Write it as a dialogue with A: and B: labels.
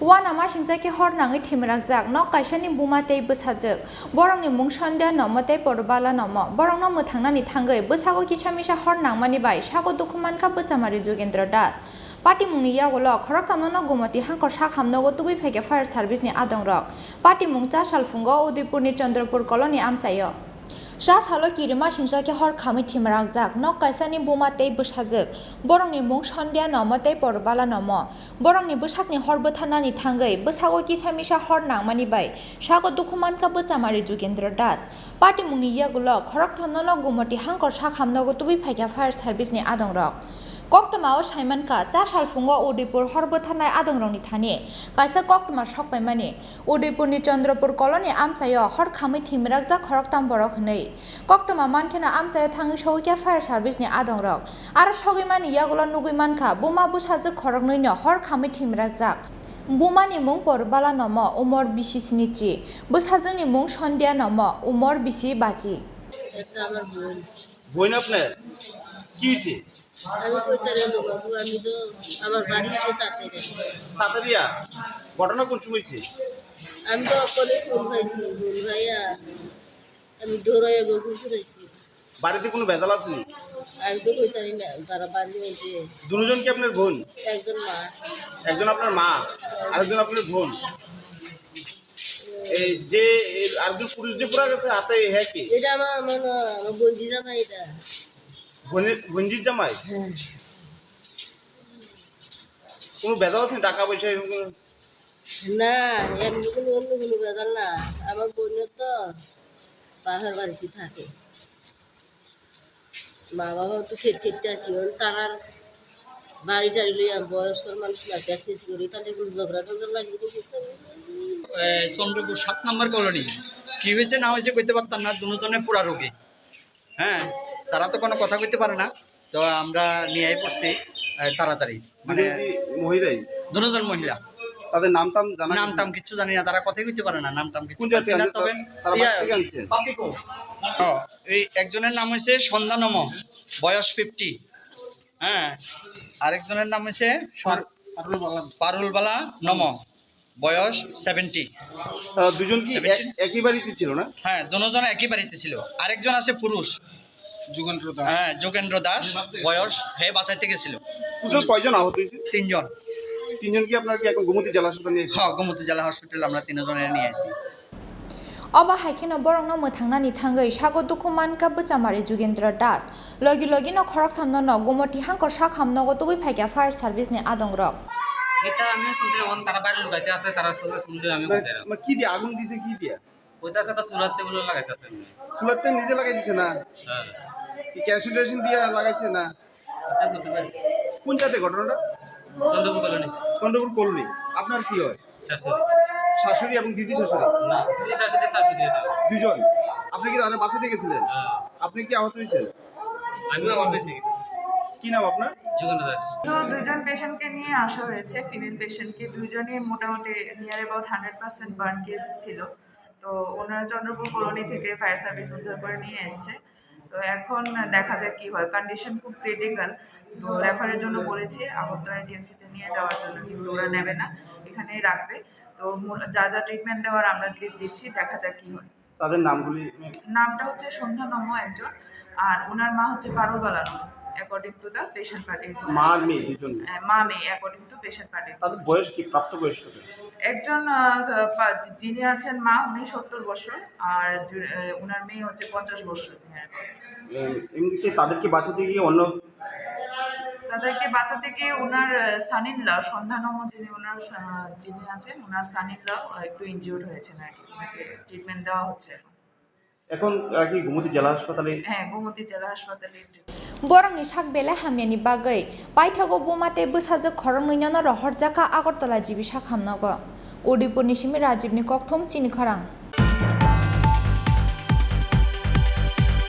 A: Wana masingzaki hornangi timrakjak nok kaisani bumatei bwsajak borongni mung sondia nomotei porbala nomo borongno mwthangnani thangoi bwsago kisamisa hornangmani bai sago dukumanka bwchamari Jogendra Das Patimungni yagolo khoroktamno gumati hangkor sak hamnogo tubui phege fire service ni adongrok Patimung cha salfungo Udaipurni Chandrapur colony amchayo Sha salo kirima singzaki hor khami timrakjak nok kaisani bumatei bwsajak borongni mung sondia nomotei porbala nomo borongni bwsakni hor bwthanani thangoi bwsago kisamisa hor nangmani bai sago dukumanka bwchamari Jogendra Das Patimungni yagolo khoroktamno gumati hangkor sak hamnogo tubui phege fire service ni adongrok Koktama Saimanka, Chasalfungo, Udaipur, Horbothanai Adongroni Thani, Kaisa Koktama Shokpaimani, Udaipurni Chandrapur colony Amsayo, Hor Kami Timrakja Koroktam Boroknei, Koktama Mankina Amsayo Tangi Shokia Fire Service ni Adongrok, Arashogimani Yagola Nugimanka, Buma Bushaza Koroknino, Hor Kami Timrakjak. Bumani mung porbala nomo, Umor Bishi Sinichi, Bushazani mung Shondia nomo, Umor Bishi Bachi.
B: Boin আপনার কি হইছে
C: আমি কইতারে বাবু আমি তো আমার বাড়ি থেকে
B: সাতারিয়া ঘটনা কোন সময় হইছে
C: আমি তো অকলে ফোন পাইছি বোন ভাইয়া আমি দৌড়াইয়া গোকুল শুনাইছি
B: বাড়িতে কোনো ভেজাল আছে নি
C: আমি তো কইতারি না তারা বাড়ির মধ্যে
B: দুজন কি আপনার বোন
C: একজন মা
B: একজন আপনার মা আরেকজন আপনার বোন এই যে আরেকজন পুরুষ যে পুরা গেছে হাতে হ্যাঁ কি
C: এটা আমার বোনজি জামাই এটা
B: বোনজির জামাই কোনো ভেজাল আছে টাকা পয়সা
C: না এমনি কোনো অন্য কোনো বেজাল না আমার বোনের তো পাহাড় বাড়িতে থাকে মা বাবা তো খেতে আর কি তার বাড়ি টাড়ি লইয়া বয়স্ক মানুষ না চেষ্টা করি তাহলে এগুলো ঝগড়া টগড়া লাগবে তো
D: চন্দ্রপুর ৭ নম্বর কলোনি কি হয়েছে না হয়েছে কইতে পারতাম না দুজনে পুরা রোগী হ্যাঁ তারা তো কোনো কথা কইতে পারে না তো আমরা নিয়ে পড়ছি তাড়াতাড়ি মানে
B: মহিলাই
D: দুজন মহিলা
B: তাদের নামটাম জানা
D: নামটাম কিছু জানি না তারা কথাই কইতে পারে না নামটাম কিছু জানি না তবে এই একজনের নাম হইছে সন্ধ্যা নম বয়স 50 হ্যাঁ আরেকজনের নাম হইছে পারুলবালা নম বয়স 70
B: দুজন কি একই বাড়িতে ছিল না
D: হ্যাঁ দুজন একই বাড়িতে ছিল আরেকজন আছে পুরুষ
B: যোগেন্দ্র দাস
D: হ্যাঁ যোগেন্দ্র দাস বয়স হে বাঁচাইতে গেছিল
B: টোটাল কয়জন আহত হয়েছে
D: তিনজন
B: কি আপনার কি এখন গোমতী জেলা হাসপাতালে নিয়ে
D: হ্যাঁ গোমতী জেলা হসপিটাল আমরা তিনজনের নিয়ে আসি
A: Oba haikino borongno mwthangnani thangoi sago dukumanka bwchamari Jogendra Das logi logi no khoroktamno no gomoti hangkor sak hamnogo tubui phaikya fire service ni adongrok
E: এটা আমি শুনতে অন তারা বাইরে লুকাইতে আছে তারা শুনলে আমি কইতাম
B: মানে কি দিয়ে আগুন দিছে কি দিয়ে
E: কইতাছে তো সুরাতে বলে লাগাইতাছে
B: সুলাতে নিজে লাগাই দিছে না
E: হ্যাঁ
B: কি ক্যালকুলেশন দিয়ে লাগাইছে না
E: এটা বলতে পারি
B: কোন জায়গায় ঘটনাটা
E: চন্দ্রপুর কলোনি
B: চন্দ্রপুর কলোনি আপনার কি হয়
E: শাশুড়ি
B: শাশুড়ি এবং দিদি শাশুড়ি
E: না দিদি শাশুড়ি দিয়েছে
B: দুজন আপনি কি তাদের বাঁচাতে গেছিলেন আপনি কি আহত হয়েছেন
E: আমিও আমার বেশি
B: কি নাম আপনার
E: যোগেন্দ্র দাস
F: তো দুজন পেশেন্টকে নিয়ে আসা হয়েছে ফিমেল পেশেন্টকে দুজনই মোটামুটি নিয়ার অ্যাবাউট 100% বার্ন কেস ছিল তো ওনারা চন্দ্রপুর কলোনি থেকে ফায়ার সার্ভিস উদ্ধার করে নিয়ে এসছে তো এখন দেখা যাক কি হয় কন্ডিশন খুব ক্রিটিক্যাল তো রেফারের জন্য বলেছি আগরতলা জিএমসিতে নিয়ে যাওয়ার জন্য কিন্তু ওরা নেবে না এখানেই রাখবে তো যা যা ট্রিটমেন্ট দেওয়ার আমরা দিচ্ছি দেখা যাক কি হয়
B: তাদের নামগুলি
F: নামটা হচ্ছে সন্ধ্যা নম একজন আর ওনার মা হচ্ছে পারুলবালা নম according to the patient party
B: মা আর মেয়ে দুজন
F: মা মেয়ে অ্যাকর্ডিং টু পেশেন্ট পার্টি
B: তাদের বয়স কি প্রাপ্ত বয়স কত
F: একজন যিনি আছেন মা উনি 70 বছর আর ওনার মেয়ে হচ্ছে 50 বছর
B: এমনিতে তাদেরকে বাঁচাতে গিয়ে অন্য
F: তাদেরকে বাঁচাতে গিয়ে ওনার সানিনলা সন্ধানম যিনি ওনার যিনি আছেন ওনার সানিনলা একটু ইনজিওর্ড হয়েছেন আর কি ওনাকে ট্রিটমেন্ট দেওয়া হচ্ছে
B: এখন কি গোমতী জেলা হাসপাতালে
F: হ্যাঁ গোমতী জেলা হাসপাতালে
A: borongni sak bela hamyani bagoi paithago bumate bwsajak khorongni no rohorjaka Agartala jibi sak hamnogo Udaipurni simi Rajibni kokthom chini kharang